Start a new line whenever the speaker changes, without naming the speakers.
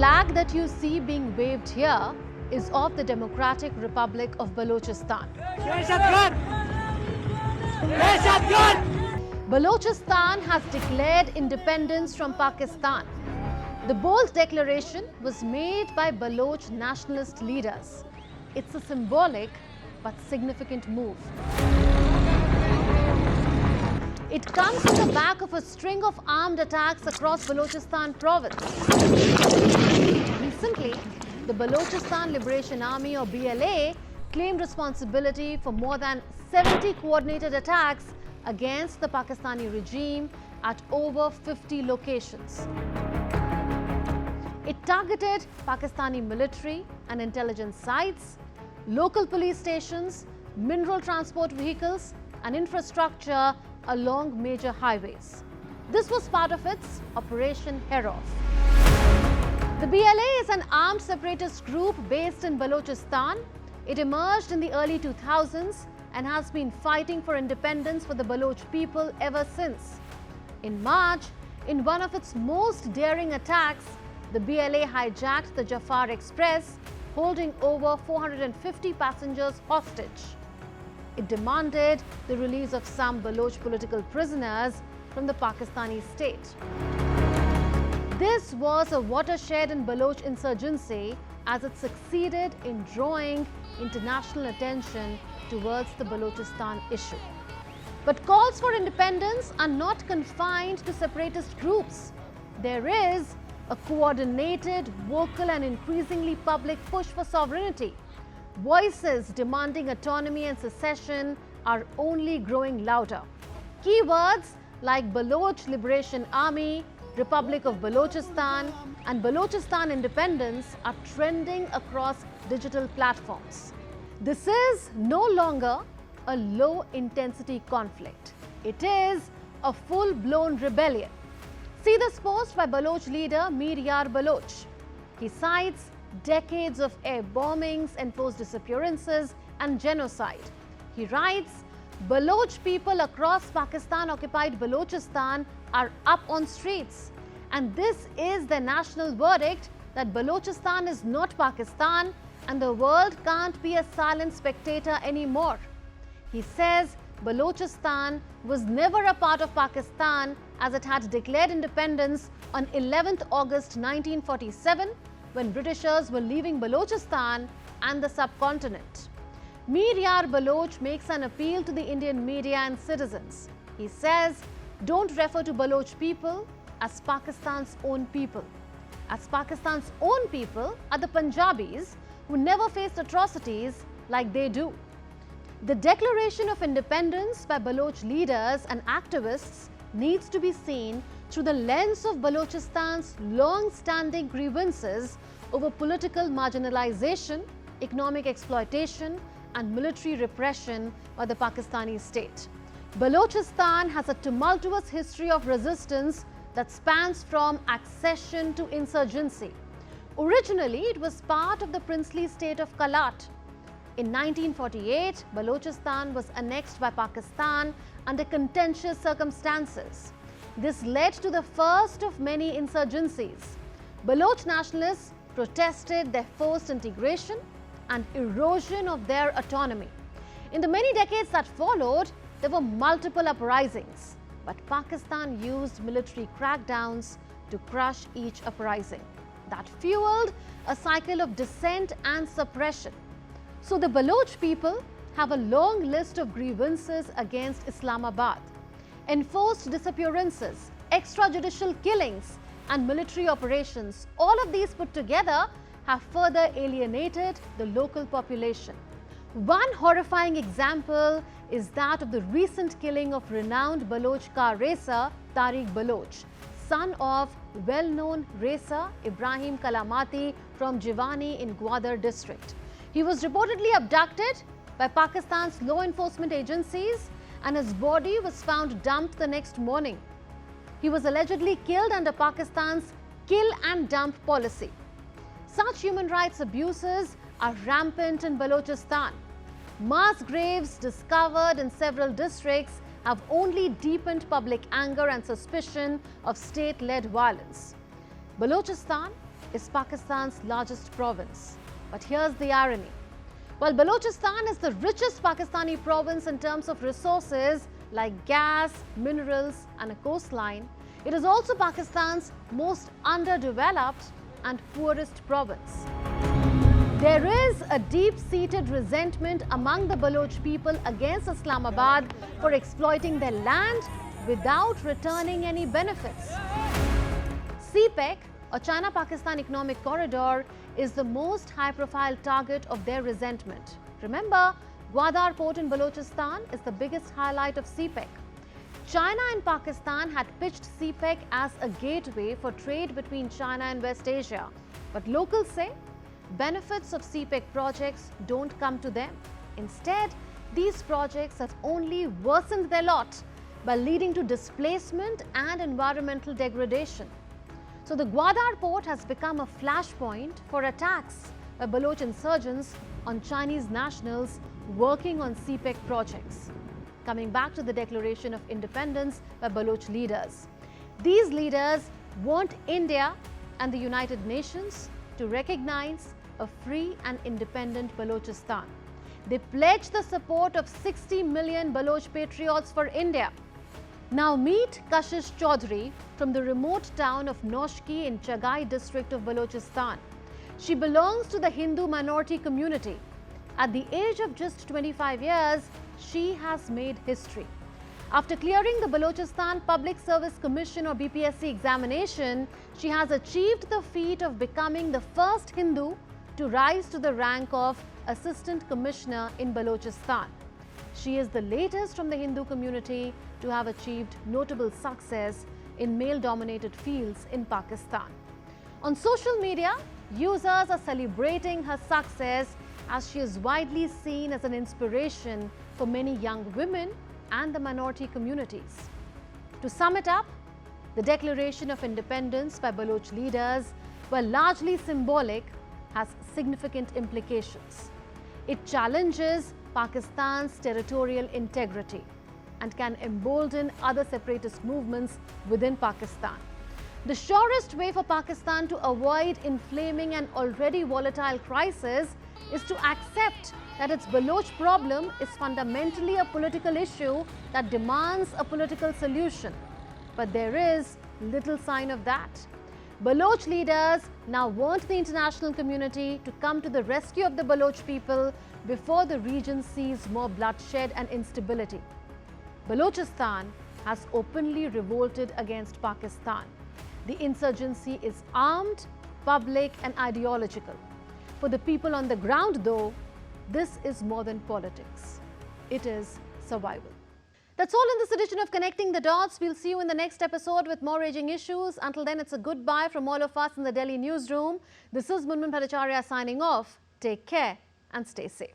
flag that you see being waved here is of the Democratic Republic of Balochistan. Balochistan has declared independence from Pakistan. The bold declaration was made by Baloch nationalist leaders. It's a symbolic but significant move. It comes on the back of a string of armed attacks across Balochistan province. Recently, the Balochistan Liberation Army or BLA claimed responsibility for more than 70 coordinated attacks against the Pakistani regime at over 50 locations. It targeted Pakistani military and intelligence sites, local police stations, mineral transport vehicles and infrastructure along major highways. This was part of its Operation Herof. The BLA is an armed separatist group based in Balochistan. It emerged in the early 2000s and has been fighting for independence for the Baloch people ever since. In March, in one of its most daring attacks, the BLA hijacked the Jafar Express, holding over 450 passengers hostage. It demanded the release of some Baloch political prisoners from the Pakistani state. This was a watershed in Baloch insurgency as it succeeded in drawing international attention towards the Balochistan issue. But calls for independence are not confined to separatist groups. There is a coordinated, vocal and increasingly public push for sovereignty. Voices demanding autonomy and secession are only growing louder. Keywords like Baloch Liberation Army, Republic of Balochistan and Balochistan independence are trending across digital platforms. This is no longer a low-intensity conflict. It is a full-blown rebellion. See this post by Baloch leader Mir Yar Baloch. He cites decades of air bombings, enforced disappearances and genocide. He writes, Baloch people across Pakistan-occupied Balochistan are up on streets. And this is their national verdict that Balochistan is not Pakistan and the world can't be a silent spectator anymore. He says Balochistan was never a part of Pakistan as it had declared independence on 11th August 1947 when Britishers were leaving Balochistan and the subcontinent. Mir Yar Baloch makes an appeal to the Indian media and citizens. He says, don't refer to Baloch people as Pakistan's own people. As Pakistan's own people are the Punjabis who never faced atrocities like they do. The declaration of independence by Baloch leaders and activists needs to be seen through the lens of Balochistan's long-standing grievances over political marginalization, economic exploitation and military repression by the Pakistani state. Balochistan has a tumultuous history of resistance that spans from accession to insurgency. Originally, it was part of the princely state of Kalat. In 1948, Balochistan was annexed by Pakistan under contentious circumstances. This led to the first of many insurgencies. Baloch nationalists protested their forced integration and erosion of their autonomy. In the many decades that followed, there were multiple uprisings, but Pakistan used military crackdowns to crush each uprising. That fueled a cycle of dissent and suppression. So the Baloch people have a long list of grievances against Islamabad. Enforced disappearances, extrajudicial killings and military operations, all of these put together have further alienated the local population. One horrifying example is that of the recent killing of renowned Baloch car racer Tariq Baloch, son of well-known racer Ibrahim Kalamati from Jiwani in Gwadar district. He was reportedly abducted by Pakistan's law enforcement agencies and his body was found dumped the next morning. He was allegedly killed under Pakistan's kill and dump policy. Such human rights abuses are rampant in Balochistan. Mass graves discovered in several districts have only deepened public anger and suspicion of state-led violence. Balochistan is Pakistan's largest province. But here's the irony. While Balochistan is the richest Pakistani province in terms of resources like gas, minerals and a coastline, it is also Pakistan's most underdeveloped and poorest province. There is a deep-seated resentment among the Baloch people against Islamabad for exploiting their land without returning any benefits. CPEC, or China-Pakistan Economic Corridor, is the most high-profile target of their resentment. Remember, Gwadar port in Balochistan is the biggest highlight of CPEC. China and Pakistan had pitched CPEC as a gateway for trade between China and West Asia. But locals say benefits of CPEC projects don't come to them. Instead, these projects have only worsened their lot by leading to displacement and environmental degradation. So the Gwadar port has become a flashpoint for attacks by Baloch insurgents on Chinese nationals working on CPEC projects. Coming back to the declaration of independence by Baloch leaders. These leaders want India and the United Nations to recognize a free and independent Balochistan. They pledge the support of 60 million Baloch patriots for India. Now meet Kashish Chaudhary from the remote town of Noshki in Chagai district of Balochistan. She belongs to the Hindu minority community. At the age of just 25 years, she has made history. After clearing the Balochistan Public Service Commission or BPSC examination, she has achieved the feat of becoming the first Hindu to rise to the rank of Assistant Commissioner in Balochistan. She is the latest from the Hindu community to have achieved notable success in male-dominated fields in Pakistan. On social media, users are celebrating her success as she is widely seen as an inspiration for many young women and the minority communities. To sum it up, the Declaration of Independence by Baloch leaders, while largely symbolic, has significant implications. It challenges Pakistan's territorial integrity and can embolden other separatist movements within Pakistan. The surest way for Pakistan to avoid inflaming an already volatile crisis is to accept that its Baloch problem is fundamentally a political issue that demands a political solution. But there is little sign of that. Baloch leaders now want the international community to come to the rescue of the Baloch people before the region sees more bloodshed and instability. Balochistan has openly revolted against Pakistan. The insurgency is armed, public and ideological. For the people on the ground, though, this is more than politics. It is survival. That's all in this edition of Connecting the Dots. We'll see you in the next episode with more raging issues. Until then, it's a goodbye from all of us in the Delhi newsroom. This is Munmun Bhattacharya signing off. Take care and stay safe.